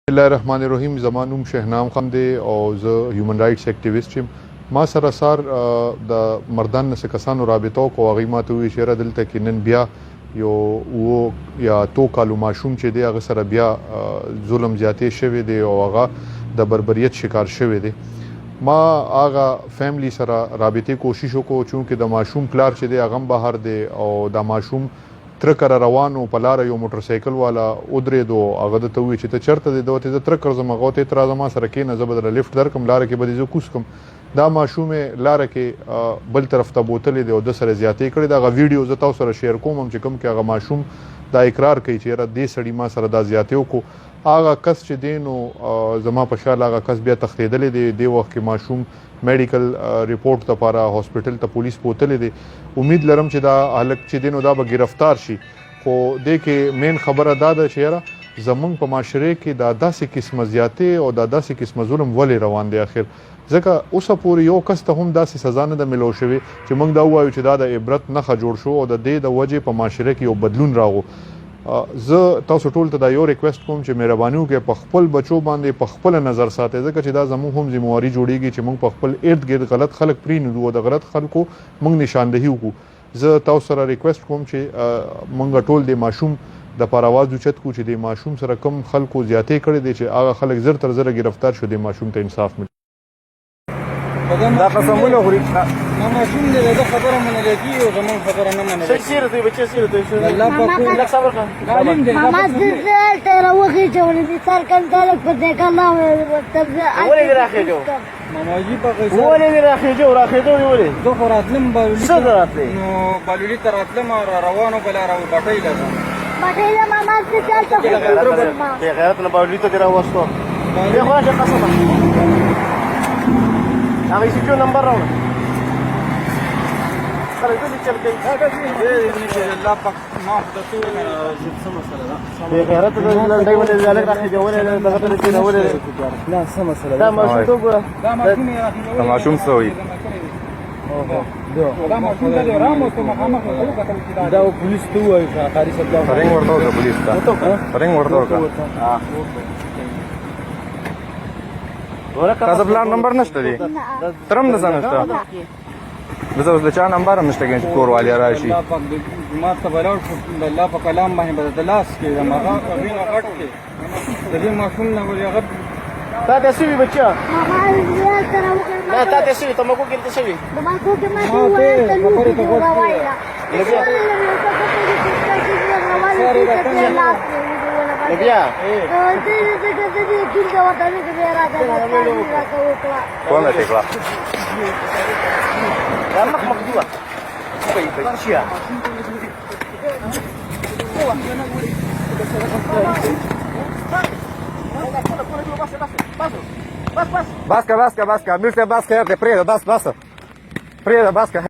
بسم الله الرحمن الرحیم. زما نوم شهنام خان دی او زه هیومن رائټس اکټیویسټ یم. ما سره سار د مردان نه څه کسانو رابطه وکړه او هغوی ماته وویل چې یاره دلته کې نن بیا یو اووه یا اتو کالو ماشوم چې دی هغه سره بیا ظلم زیاتې شوی دی او هغه د بربریت شکار شوی دی. ما هغه فیملی سره رابطې کوشش وکړو چونکې د ماشوم پلار چې دی هغه هم بهر دی او دا ماشوم تر کر روانو په لاره یو موټر سایکل والا ودرېدو. هغه درته وویل چې ته چېرته دی؟ ده ورته زه ترک ځم. هغه ورته ته راځه ما سره کښېنه زه به درله لفټ درکړم لاره کې به دې زه کوز کړم. دا ماشوم یې لاره کې بل طرف ته بوتلی دی او ده سره زیاتې کړې. د هغه ویډیو زه تاسو سره شیر کوم چې کوم کې هغه ماشوم دا اقرار کوي چې یاره دې سړي ما سره دا زیاتې وکړو. هغه کس چې دی نو زما په خیال هغه کس بیا تښتېدلی دی. دې وخت کې ماشوم میډیکل ریپورټ دپاره هاسپټل ته پولیس بوتلی دی. امید لرم چې دا هلک چې دی نو دا به ګرفتار شي. خو دې کې مین خبره دا ده چې یاره زمونږ په معاشرې کې دا داسې قسمه زیاتې او دا داسې قسمه ظلم ولې روان دی اخر؟ ځکه اوسه پورې یو کس ته هم داسې سزا نه ده میلو شوې چې موږ دا ووایو چې دا د عبرت نښه جوړ شو او د دې د وجې په معاشره کې یو بدلون راغو. زه تاسو ټول ته دا یو ریکویسټ کوم چې مهرباني وکړئ په خپل بچو باندې په خپله نظر ساتئ ځکه چې دا زموږ هم ذمواري جوړیږي چې موږ په خپل ارد ګرد غلط خلک پرېنږدو او د غلط خلکو موږ نشاندهي وکړو. زه تاسو سره ریکویسټ کوم چې موږ ټول د ماشوم دپاره اواز اوچت کړو چې د ماشوم سره کوم خلکو زیاتې کړې دی چې هغه خلک زر تر زره ګرفتار شو د ماشوم ته انصاف ملي. دا قسمونه خوري ما ماشوم دې دا خبره منل کیږي او زمون خبره نه منل کیږي. سیر دوی بچي سیر دوی الله پاک لک صبر کړه عالم دې ما دې تر وخت جوړې دي سر کنټرول په دې کله تبزه ولې راخې جو ماما جی پاک ولې راخې جو ولې دوه راتلم بالولي صدراتله نو بالولي تر راتلم روانو بل راو بټای لازم بټای له ماما څخه چلته په غیرت نه بالولي ته درا وستو به خواجه قسمه هغه چې نمبر راوړ سره دې چل کې الله پاک ما فتو څه مسله ده به غیرت د دایمه زالک راخي جوړه دغه ته چې نو لا څه مسله ده ما شو ګور دا ماشوم سوي دا ماشوم ته رامو ته مخامخ دا پولیس ته وایي قاری صاحب دا رنګ ورته د پولیس ته رنګ ورته تاسو پلان نمبر نشته دی ترم نه سمجھتا زه اوس د چا نمبر هم نشته چې کور والی راشي ما ته بلاو الله په کلام باندې بدل لاس کې زمغه وینه غټ کې د دې ماشوم نه ولې غټ تا د سوي بچا نه تا د سوي تمکو کې ته سوي تمکو کې ما ته وایي ته نو راوایلا بیا کون ہے ٹکلا رمق مقدوع پرشیا باسکا ملتے باسکا پریدا بس پریدا باسکا